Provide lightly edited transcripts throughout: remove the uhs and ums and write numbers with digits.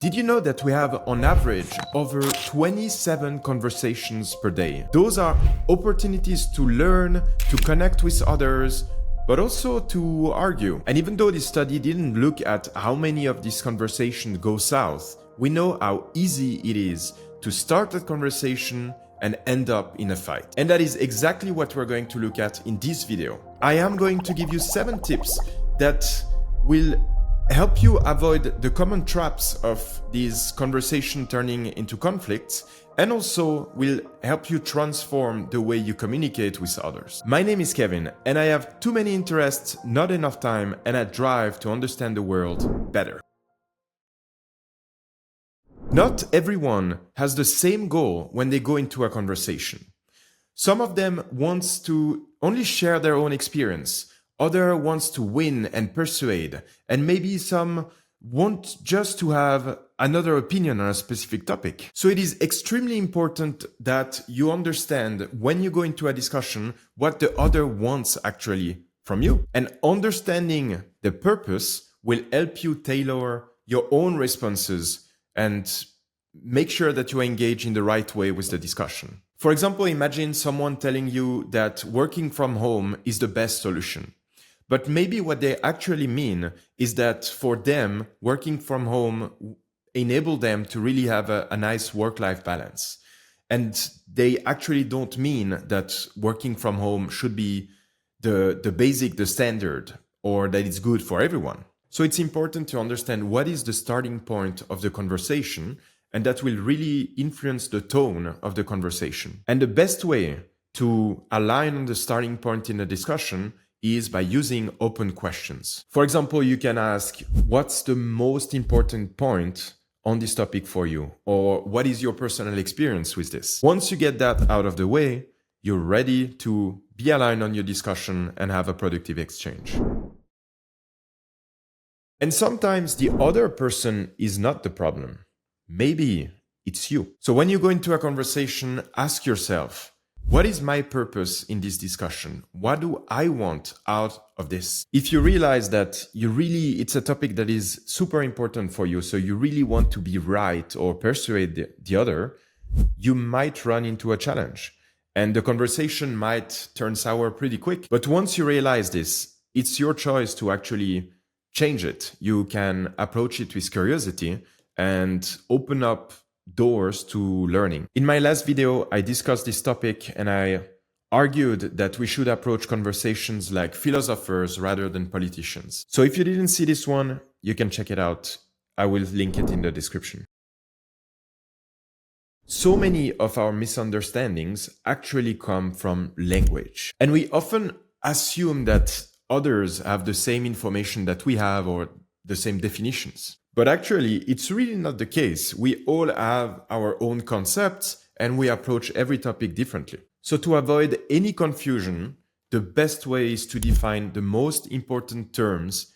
Did you know that we have on average over 27 conversations per day? Those are opportunities to learn, to connect with others, but also to argue. And even though this study didn't look at how many of these conversations go south, we know how easy it is to start a conversation and end up in a fight. And that is exactly what we're going to look at in this video. I am going to give you 7 tips that will help you avoid the common traps of these conversations turning into conflicts, and also will help you transform the way you communicate with others. My name is Kevin, and I have too many interests, not enough time, and a drive to understand the world better. Not everyone has the same goal when they go into a conversation. Some of them want to only share their own experience. Other wants to win and persuade, and maybe some want just to have another opinion on a specific topic. So it is extremely important that you understand when you go into a discussion what the other wants actually from you. And understanding the purpose will help you tailor your own responses and make sure that you engage in the right way with the discussion. For example, imagine someone telling you that working from home is the best solution. But maybe what they actually mean is that for them, working from home enables them to really have a nice work-life balance. And they actually don't mean that working from home should be the basic, the standard, or that it's good for everyone. So it's important to understand what is the starting point of the conversation, and that will really influence the tone of the conversation. And the best way to align on the starting point in a discussion is by using open questions. For example, you can ask, what's the most important point on this topic for you? Or what is your personal experience with this? Once you get that out of the way, you're ready to be aligned on your discussion and have a productive exchange. And sometimes the other person is not the problem. Maybe it's you. So when you go into a conversation, ask yourself, what is my purpose in this discussion? What do I want out of this? If you realize that it's a topic that is super important for you, so you really want to be right or persuade the other, you might run into a challenge and the conversation might turn sour pretty quick. But once you realize this, it's your choice to actually change it. You can approach it with curiosity and open up doors to learning. In my last video, I discussed this topic and I argued that we should approach conversations like philosophers rather than politicians. So if you didn't see this one, you can check it out. I will link it in the description. So many of our misunderstandings actually come from language. And we often assume that others have the same information that we have or the same definitions. But actually, it's really not the case. We all have our own concepts and we approach every topic differently. So to avoid any confusion, the best way is to define the most important terms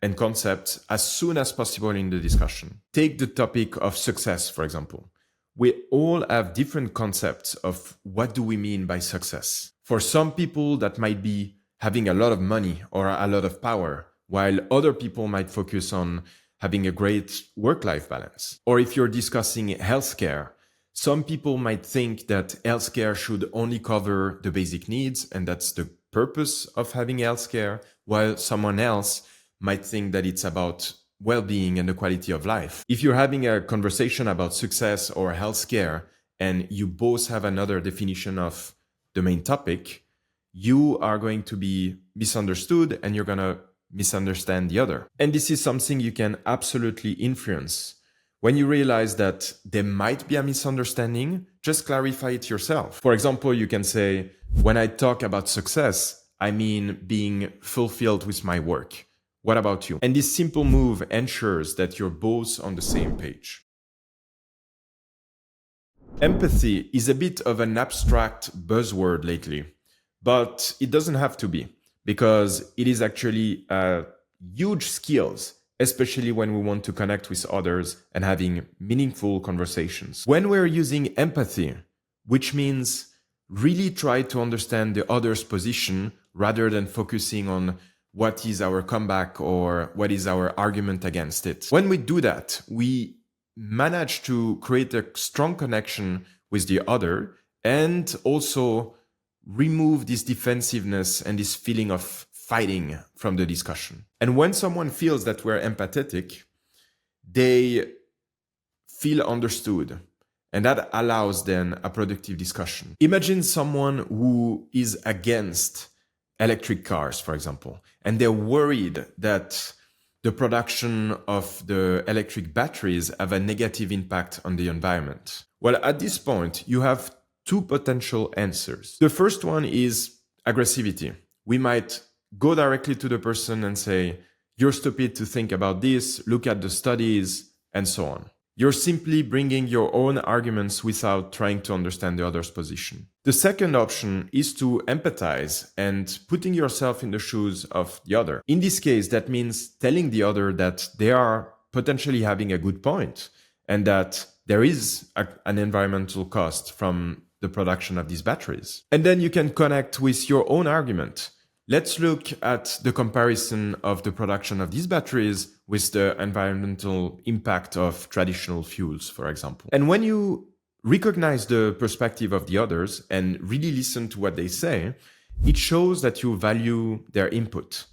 and concepts as soon as possible in the discussion. Take the topic of success, for example. We all have different concepts of what do we mean by success. For some people, that might be having a lot of money or a lot of power, while other people might focus on having a great work-life balance. Or if you're discussing healthcare, some people might think that healthcare should only cover the basic needs, and that's the purpose of having healthcare, while someone else might think that it's about well-being and the quality of life. If you're having a conversation about success or healthcare, and you both have another definition of the main topic, you are going to be misunderstood and you're going to misunderstand the other. And this is something you can absolutely influence. When you realize that there might be a misunderstanding, just clarify it yourself. For example, you can say, when I talk about success, I mean being fulfilled with my work. What about you? And this simple move ensures that you're both on the same page. Empathy is a bit of an abstract buzzword lately, but it doesn't have to be, because it is actually a huge skill, especially when we want to connect with others and having meaningful conversations. When we're using empathy, which means really try to understand the other's position rather than focusing on what is our comeback or what is our argument against it. When we do that, we manage to create a strong connection with the other and also remove this defensiveness and this feeling of fighting from the discussion. And when someone feels that we're empathetic, they feel understood. And that allows then a productive discussion. Imagine someone who is against electric cars, for example, and they're worried that the production of the electric batteries have a negative impact on the environment. Well, at this point, you have two potential answers. The first one is aggressivity. We might go directly to the person and say, "You're stupid to think about this, look at the studies," and so on. You're simply bringing your own arguments without trying to understand the other's position. The second option is to empathize and putting yourself in the shoes of the other. In this case, that means telling the other that they are potentially having a good point and that there is an environmental cost from the production of these batteries. And then you can connect with your own argument. Let's look at the comparison of the production of these batteries with the environmental impact of traditional fuels, for example. And when you recognize the perspective of the others and really listen to what they say, it shows that you value their input.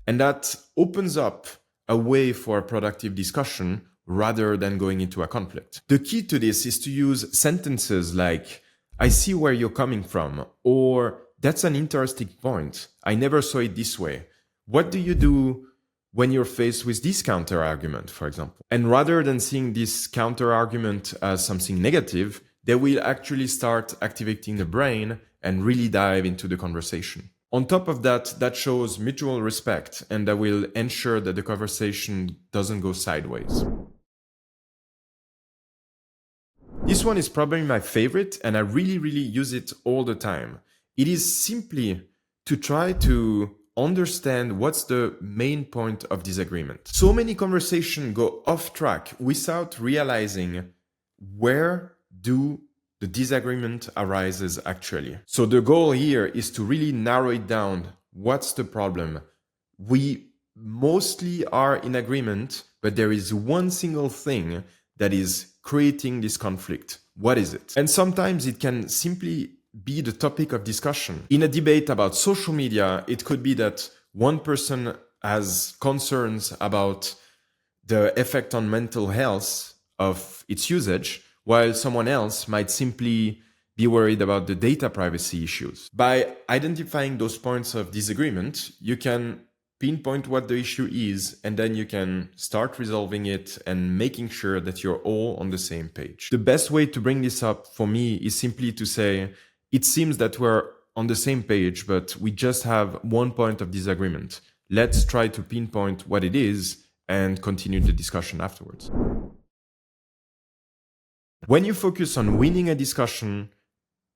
And that opens up a way for a productive discussion rather than going into a conflict. The key to this is to use sentences like, "I see where you're coming from," or "That's an interesting point. I never saw it this way. What do you do when you're faced with this counter argument," for example? And rather than seeing this counter argument as something negative, they will actually start activating the brain and really dive into the conversation. On top of that, that shows mutual respect and that will ensure that the conversation doesn't go sideways. This one is probably my favorite, and I really use it all the time. It is simply to try to understand what's the main point of disagreement. So many conversations go off track without realizing where do the disagreement arises actually. So the goal here is to really narrow it down. What's the problem? We mostly are in agreement, but there is one single thing that is creating this conflict. What is it? And sometimes it can simply be the topic of discussion. In a debate about social media, it could be that one person has concerns about the effect on mental health of its usage, while someone else might simply be worried about the data privacy issues. By identifying those points of disagreement, you can pinpoint what the issue is, and then you can start resolving it and making sure that you're all on the same page. The best way to bring this up for me is simply to say, it seems that we're on the same page, but we just have one point of disagreement. Let's try to pinpoint what it is and continue the discussion afterwards. When you focus on winning a discussion,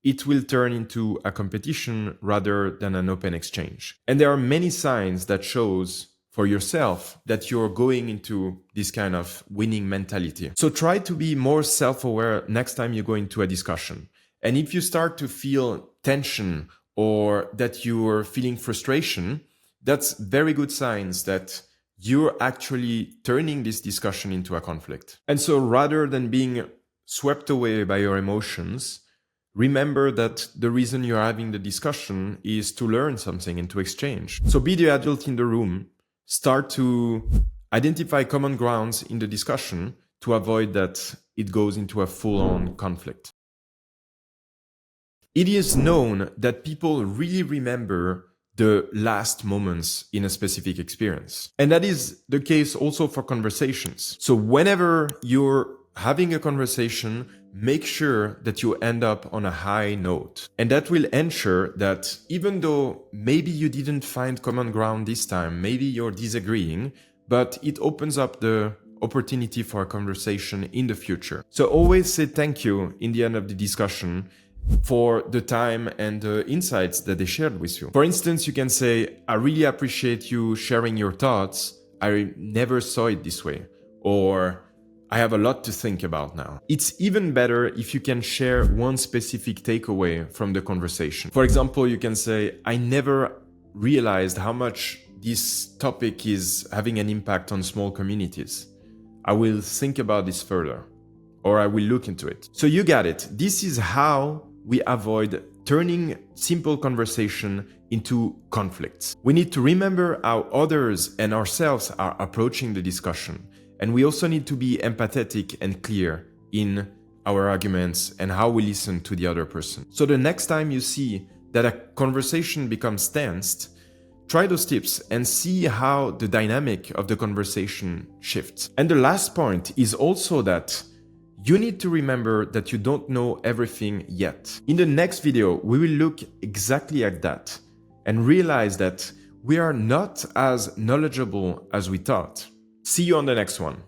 it will turn into a competition rather than an open exchange. And there are many signs that shows for yourself that you're going into this kind of winning mentality. So try to be more self-aware next time you go into a discussion. And if you start to feel tension or that you're feeling frustration, that's very good signs that you're actually turning this discussion into a conflict. And so rather than being swept away by your emotions, remember that the reason you're having the discussion is to learn something and to exchange. So be the adult in the room, start to identify common grounds in the discussion to avoid that it goes into a full-on conflict. It is known that people really remember the last moments in a specific experience. And that is the case also for conversations. So whenever you're having a conversation, make sure that you end up on a high note. And that will ensure that even though maybe you didn't find common ground this time, maybe you're disagreeing, but it opens up the opportunity for a conversation in the future. So always say thank you in the end of the discussion for the time and the insights that they shared with you. For instance, you can say, "I really appreciate you sharing your thoughts. I never saw it this way." Or, "I have a lot to think about now." It's even better if you can share one specific takeaway from the conversation. For example, you can say, "I never realized how much this topic is having an impact on small communities. I will think about this further." or I will look into it. So you got it. This is how we avoid turning simple conversation into conflicts. We need to remember how others and ourselves are approaching the discussion. And we also need to be empathetic and clear in our arguments and how we listen to the other person. So the next time you see that a conversation becomes tensed, try those tips and see how the dynamic of the conversation shifts. And the last point is also that you need to remember that you don't know everything yet. In the next video, we will look exactly at that and realize that we are not as knowledgeable as we thought. See you on the next one.